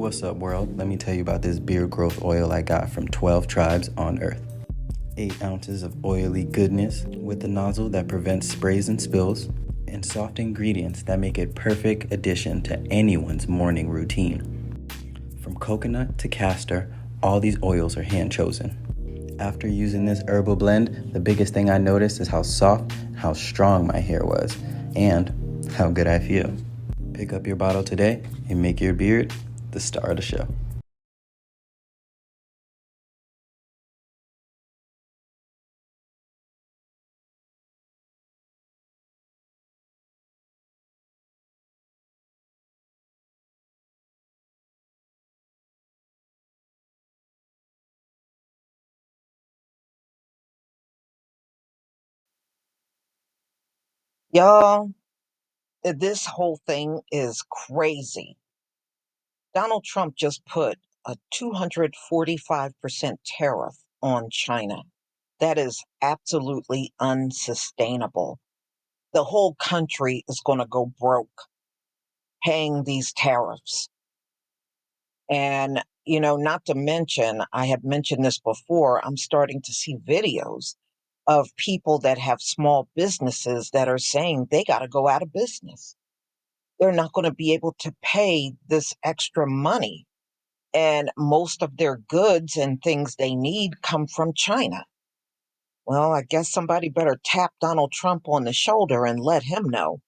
What's up, world? Let me tell you about this beard growth oil I got from 12 tribes on Earth. 8 ounces of oily goodness with a nozzle that prevents sprays and spills, and soft ingredients that make it perfect addition to anyone's morning routine. From coconut to castor, all these oils are hand chosen. After using this herbal blend, the biggest thing I noticed is how soft and how strong my hair was, and how good I feel. Pick up your bottle today and make your beard the star of the show. Y'all, this whole thing is crazy. Donald Trump just put a 245% tariff on China. That is absolutely unsustainable. The whole country is going to go broke paying these tariffs. And, not to mention, I have mentioned this before, I'm starting to see videos of people that have small businesses that are saying they got to go out of business. They're not going to be able to pay this extra money. And most of their goods and things they need come from China. Well, I guess somebody better tap Donald Trump on the shoulder and let him know.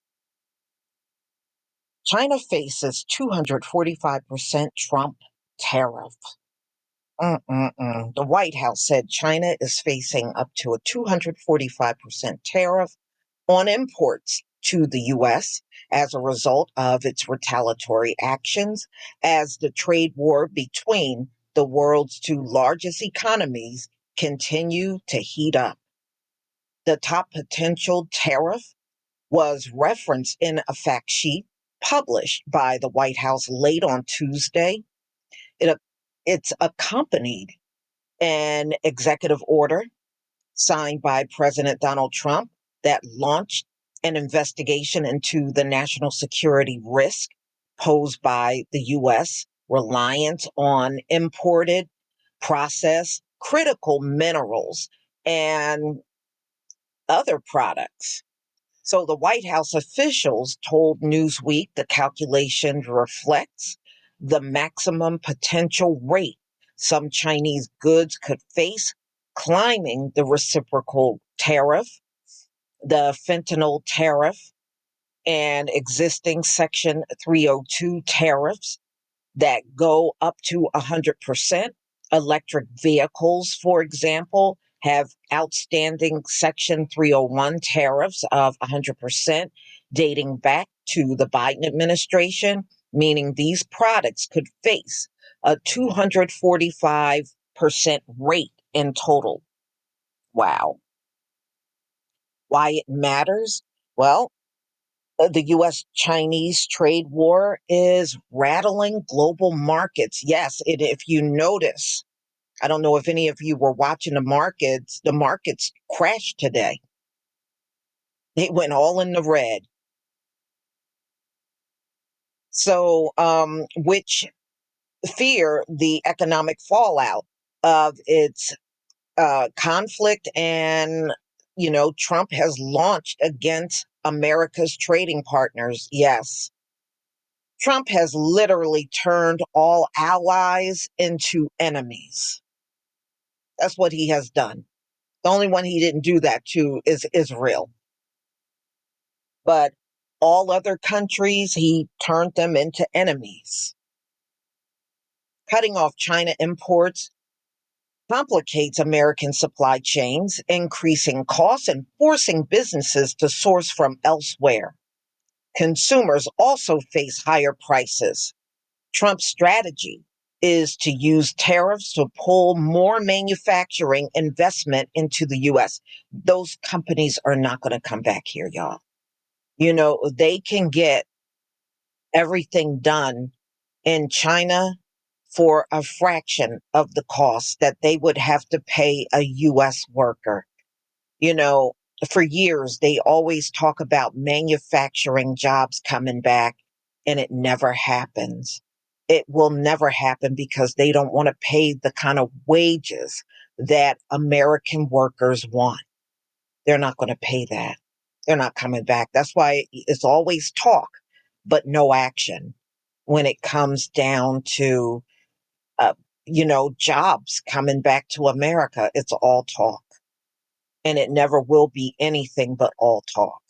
China faces 245% Trump tariff. The White House said China is facing up to a 245% tariff on imports to the U.S. as a result of its retaliatory actions as the trade war between the world's two largest economies continue to heat up. The top potential tariff was referenced in a fact sheet published by the White House late on Tuesday. It, it's accompanied an executive order signed by President Donald Trump that launched an investigation into the national security risk posed by the U.S. reliance on imported, processed, critical minerals and other products. So the White House officials told Newsweek the calculation reflects the maximum potential rate some Chinese goods could face, climbing the reciprocal tariff, the fentanyl tariff, and existing Section 302 tariffs that go up to 100%. Electric vehicles, for example, have outstanding Section 301 tariffs of 100% dating back to the Biden administration, meaning these products could face a 245% rate in total. Wow. Why it matters? Well, the US Chinese trade war is rattling global markets. Yes, if you notice, I don't know if any of you were watching the markets crashed today. They went all in the red. So, which fear the economic fallout of its conflict and, Trump has launched against America's trading partners. Yes. Trump has literally turned all allies into enemies. That's what he has done. The only one he didn't do that to is Israel. But all other countries, he turned them into enemies. Cutting off China imports complicates American supply chains, increasing costs and forcing businesses to source from elsewhere. Consumers also face higher prices. Trump's strategy is to use tariffs to pull more manufacturing investment into the US. Those companies are not going to come back here, y'all. They can get everything done in China for a fraction of the cost that they would have to pay a US worker. You know, for years, they always talk about manufacturing jobs coming back, and it never happens. it will never happen because they don't want to pay the kind of wages that American workers want. They're not going to pay that. They're not coming back. That's why it's always talk, but no action when it comes down to, uh, jobs coming back to America. It's all talk, and it never will be anything but all talk.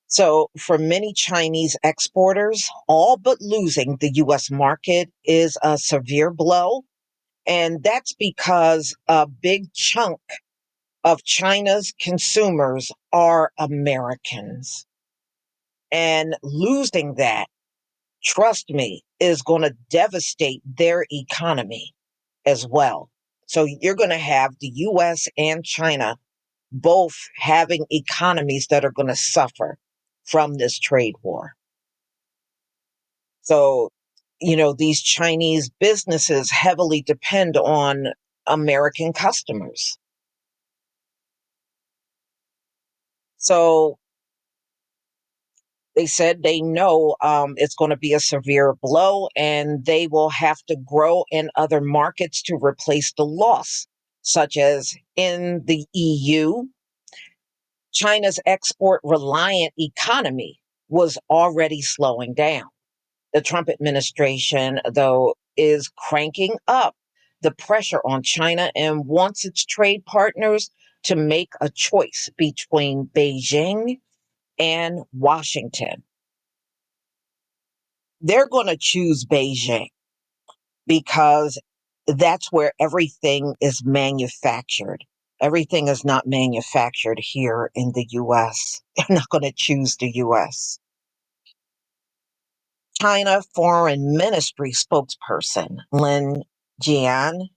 So, for many Chinese exporters, all but losing the US market is a severe blow. And that's because a big chunk of China's consumers are Americans. And losing that, trust me, is going to devastate their economy as well. So, you're going to have the US and China both having economies that are going to suffer from this trade war. So, these Chinese businesses heavily depend on American customers. So they said they know it's going to be a severe blow and they will have to grow in other markets to replace the loss, such as in the EU. China's export reliant economy was already slowing down. The Trump administration, though, is cranking up the pressure on China and wants its trade partners to make a choice between Beijing and Washington. They're going to choose Beijing because that's where everything is manufactured. Everything is not manufactured here in the US. They're not going to choose the US. China Foreign Ministry spokesperson Lin Jian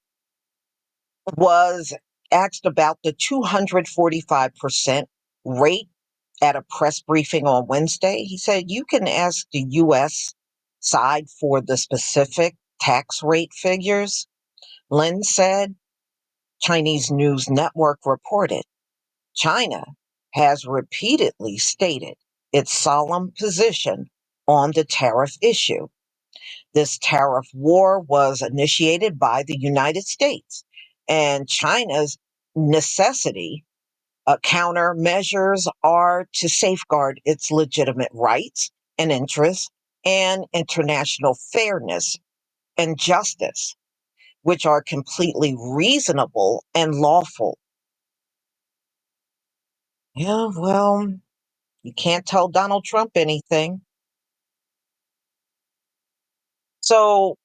was asked about the 245% rate at a press briefing on Wednesday. He said, "You can ask the US side for the specific tax rate figures." Lin said, Chinese news network reported, China has repeatedly stated its solemn position on the tariff issue. This tariff war was initiated by the United States, and China's necessity countermeasures are to safeguard its legitimate rights and interests and international fairness and justice, which are completely reasonable and lawful. Yeah, well, you can't tell Donald Trump anything. So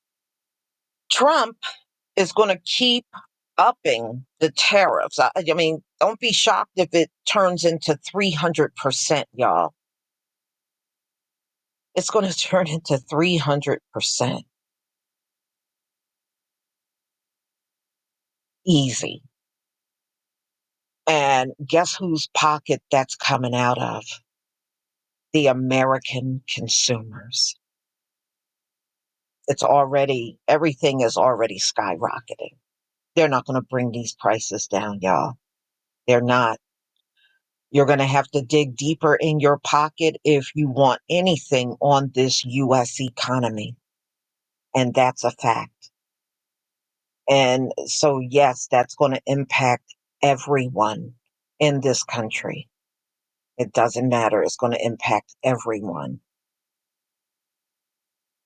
Trump is going to keep upping the tariffs. I mean, don't be shocked if it turns into 300%, y'all. It's going to turn into 300%. Easy. And guess whose pocket that's coming out of? The American consumers. Everything is already skyrocketing. They're not going to bring these prices down, y'all. They're not. You're going to have to dig deeper in your pocket if you want anything on this US economy. And that's a fact. And so, yes, that's going to impact everyone in this country. It doesn't matter. It's going to impact everyone.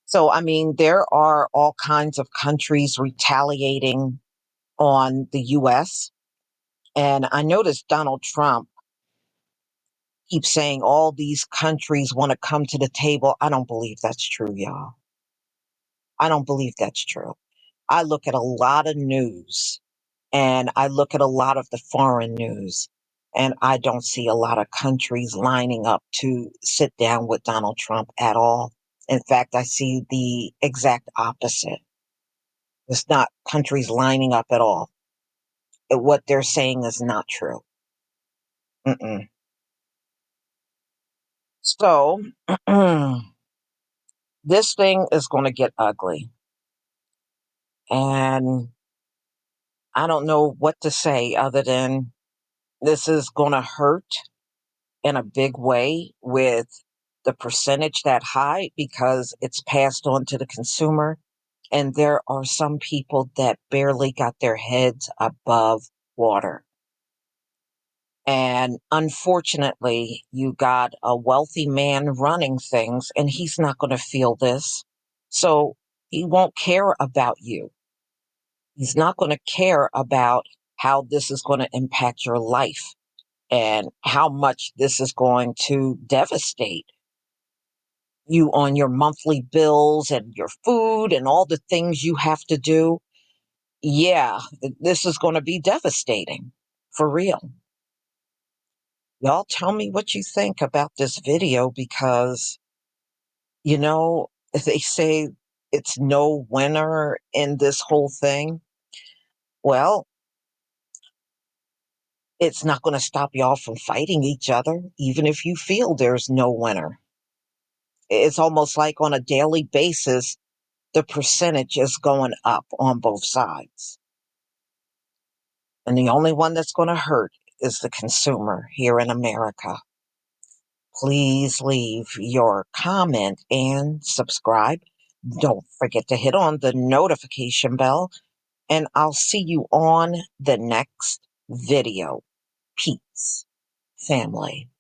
So, I mean, there are all kinds of countries retaliating on the US. And I noticed Donald Trump keeps saying all these countries want to come to the table. I don't believe that's true, y'all. I don't believe that's true. I look at a lot of news and I look at a lot of the foreign news, and I don't see a lot of countries lining up to sit down with Donald Trump at all. In fact, I see the exact opposite. It's not countries lining up at all. What they're saying is not true. Mm-mm. So, this thing is going to get ugly. And I don't know what to say other than this is going to hurt in a big way with the percentage that high because it's passed on to the consumer. And there are some people that barely got their heads above water. And unfortunately, you got a wealthy man running things, and he's not going to feel this. So he won't care about you. He's not going to care about how this is going to impact your life and how much this is going to devastate you on your monthly bills and your food and all the things you have to do. Yeah, this is going to be devastating for real. Y'all tell me what you think about this video because, you know, they say it's no winner in this whole thing. Well, it's not going to stop y'all from fighting each other, even if you feel there's no winner. It's almost like on a daily basis, the percentage is going up on both sides. And the only one that's going to hurt is the consumer here in America. Please leave your comment and subscribe. Don't forget to hit on the notification bell, and I'll see you on the next video. Peace, family.